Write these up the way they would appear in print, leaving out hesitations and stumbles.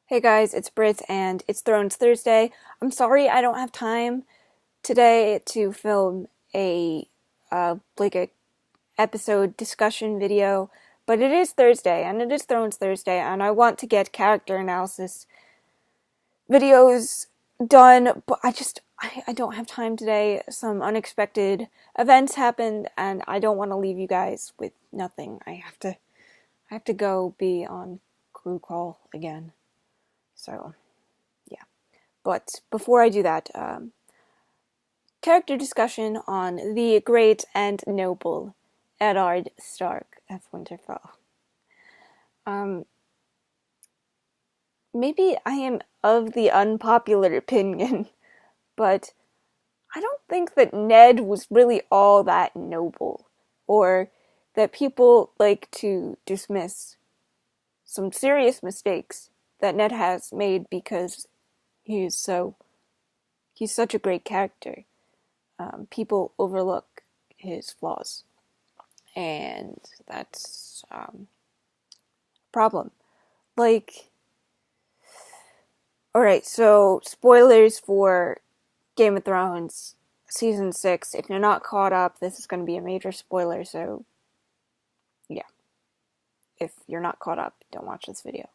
Hey guys, it's Brit and it's Thrones Thursday. I'm sorry I don't have time today to film a episode discussion video, but it is Thursday and it is Thrones Thursday and I want to get character analysis videos done, but I don't have time today. Some unexpected events happened and I don't want to leave you guys with nothing. I have to go be on crew call again. So yeah. But before I do that, character discussion on the great and noble Eddard Stark of Winterfell. Um, Maybe I am of the unpopular opinion, but I don't think that Ned was really all that noble, or that people like to dismiss some serious mistakes that Ned has made because he's such a great character. People overlook his flaws, and that's a problem. Like, alright, so spoilers for Game of Thrones season 6. If you're not caught up, this is going to be a major spoiler, so yeah. If you're not caught up, don't watch this video.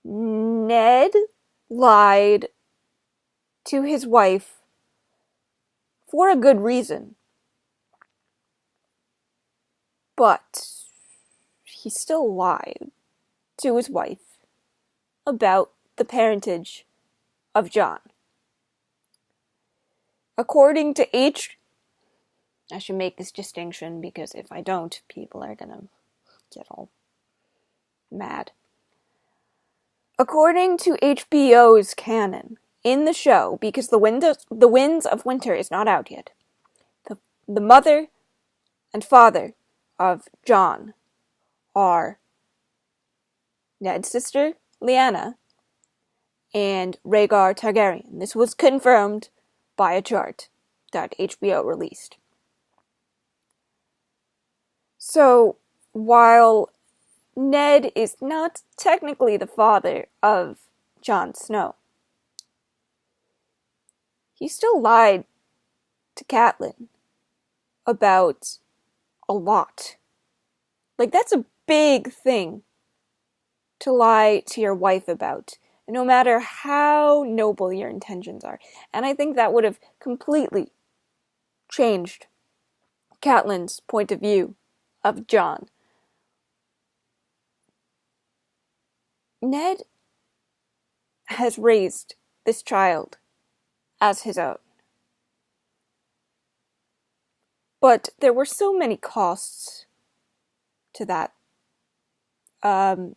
Ned lied to his wife for a good reason, but he still lied to his wife about the parentage of Jon. According to I should make this distinction because if I don't, people are gonna get all mad. According to HBO's canon, in the show, because the Winds of Winter is not out yet, the mother and father of Jon are Ned's sister, Lyanna, and Rhaegar Targaryen. This was confirmed by a chart that HBO released. So, while Ned is not technically the father of Jon Snow, he still lied to Catelyn about a lot. Like, that's a big thing to lie to your wife about, no matter how noble your intentions are. And I think that would have completely changed Catelyn's point of view of Jon. Ned has raised this child as his own. But there were so many costs to that. No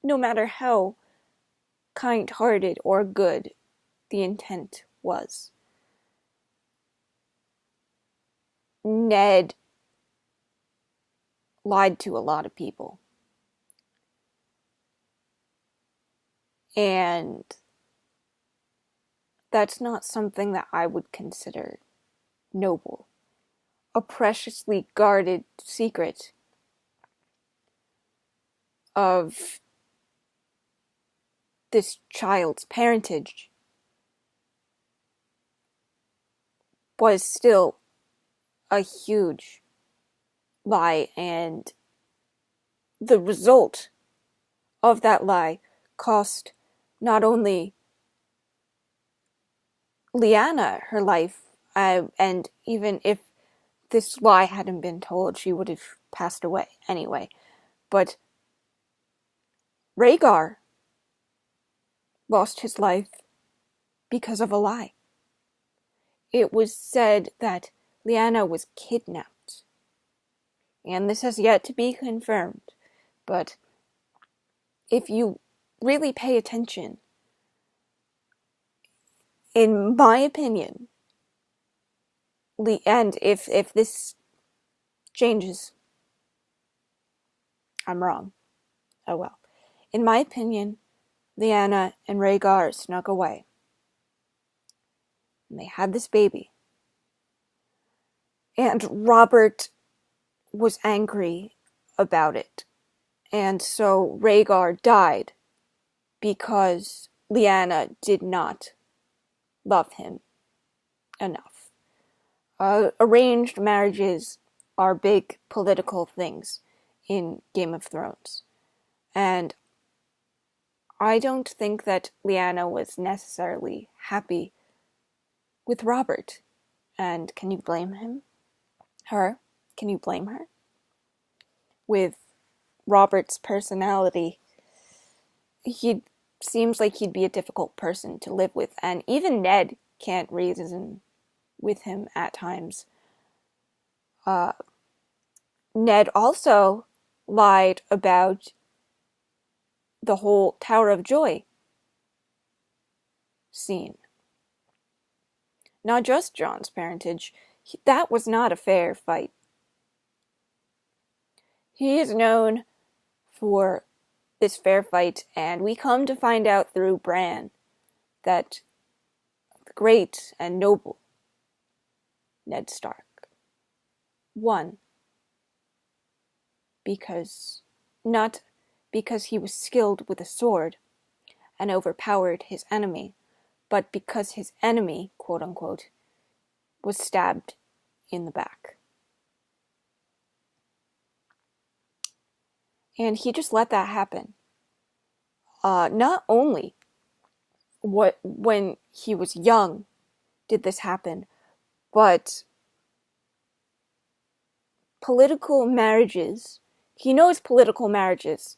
matter how kind-hearted or good the intent was. Ned lied to a lot of people. And that's not something that I would consider noble. A preciously guarded secret of this child's parentage was still a huge lie, and the result of that lie cost not only Lyanna her life, and even if this lie hadn't been told, she would have passed away anyway, but Rhaegar lost his life because of a lie. It was said that Lyanna was kidnapped, and this has yet to be confirmed, but if you really pay attention, in my opinion, and if this changes, I'm wrong. Oh well. In my opinion, Lyanna and Rhaegar snuck away. And they had this baby. And Robert was angry about it. And so Rhaegar died because Lyanna did not love him enough. Arranged marriages are big political things in Game of Thrones. And I don't think that Lyanna was necessarily happy with Robert. And can you blame him? Her? Can you blame her? With Robert's personality, he seems like he'd be a difficult person to live with, and even Ned can't reason with him at times. Ned also lied about the whole Tower of Joy scene. Not just Jon's parentage. That was not a fair fight. He is known for this fair fight, and we come to find out through Bran that the great and noble Ned Stark won not because he was skilled with a sword and overpowered his enemy, but because his enemy, quote unquote, was stabbed in the back. And he just let that happen. Not only when he was young did this happen, but political marriages, he knows political marriages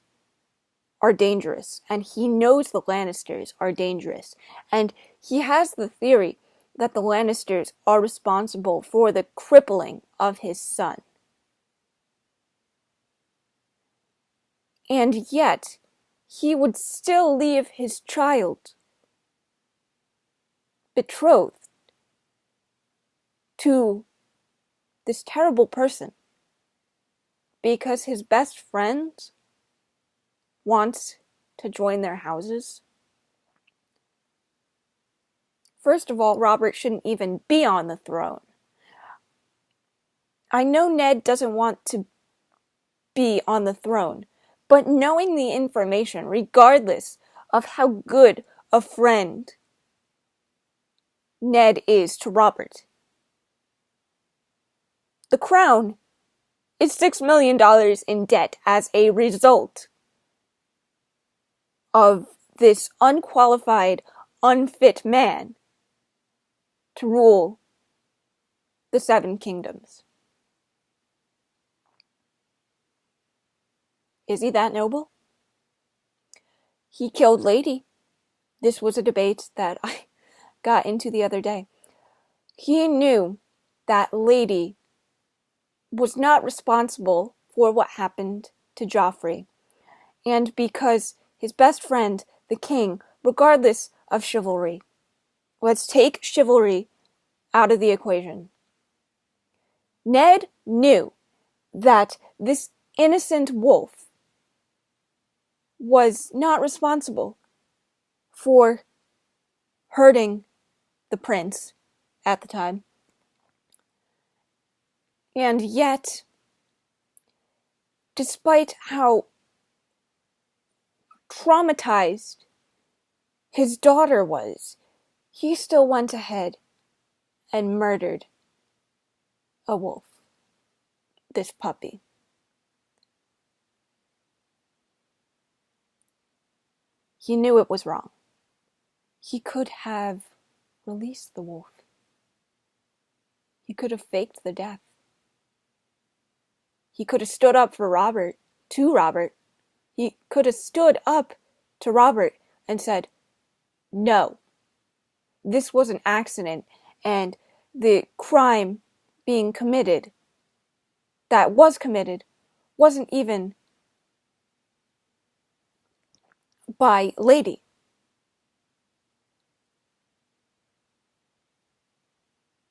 are dangerous, and he knows the Lannisters are dangerous, and he has the theory that the Lannisters are responsible for the crippling of his son. And yet, he would still leave his child betrothed to this terrible person because his best friend wants to join their houses. First of all, Robert shouldn't even be on the throne. I know Ned doesn't want to be on the throne, but knowing the information, regardless of how good a friend Ned is to Robert, the crown is $6 million in debt as a result of this unqualified, unfit man to rule the Seven Kingdoms. Is he that noble? He killed Lady. This was a debate that I got into the other day. He knew that Lady was not responsible for what happened to Joffrey. And because his best friend, the king, regardless of chivalry, let's take chivalry out of the equation. Ned knew that this innocent wolf was not responsible for hurting the prince at the time. And yet, despite how traumatized his daughter was, he still went ahead and murdered a wolf, this puppy. He knew it was wrong. He could have released the wolf. He could have faked the death. He could have stood up for Robert, to Robert. He could have stood up to Robert and said, no, this was an accident, and the crime being committed, that was committed, wasn't even by Lady.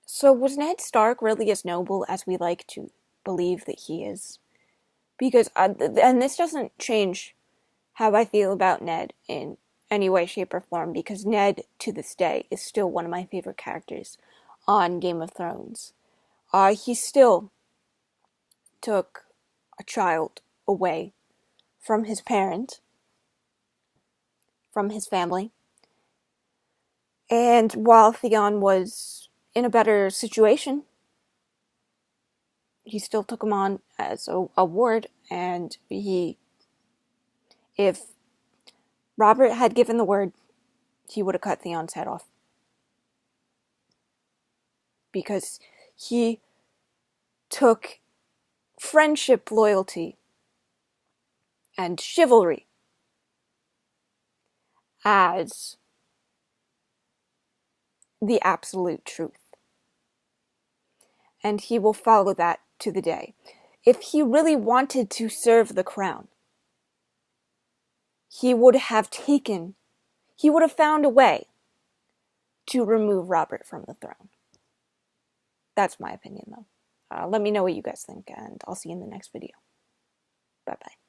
So was Ned Stark really as noble as we like to believe that he is? Because, and this doesn't change how I feel about Ned in any way, shape, or form, because Ned, to this day, is still one of my favorite characters on Game of Thrones. He still took a child away from his parent, from his family. And while Theon was in a better situation, he still took him on as a ward, and if Robert had given the word, he would have cut Theon's head off. Because he took friendship, loyalty, and chivalry as the absolute truth. And he will follow that to the day. If he really wanted to serve the crown, he would have found a way to remove Robert from the throne. That's my opinion, though. Let me know what you guys think, and I'll see you in the next video. Bye-bye.